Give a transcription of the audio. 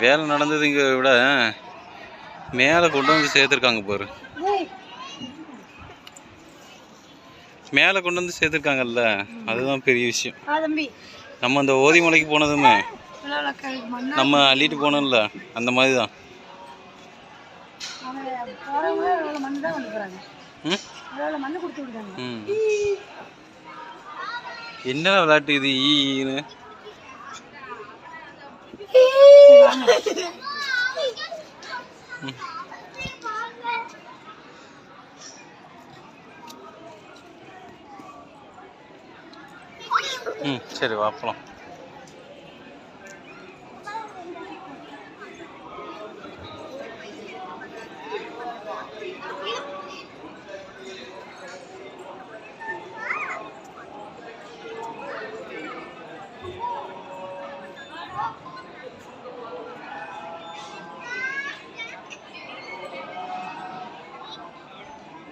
வேலை நடந்தது இங்கே விட மேலே கொண்டு வந்து சேர்த்துருக்காங்க பாரு. மேலே கொண்டு வந்து சேர்த்துருக்காங்கல்ல, அதுதான் பெரிய விஷயம். நம்ம அந்த ஓதிமலைக்கு போனதுமே நம்ம அள்ளிட்டு போனோம்ல, அந்த மாதிரி தான். என்ன விளையாட்டு இது ஈன்னு? சரி வாப்பலாம்.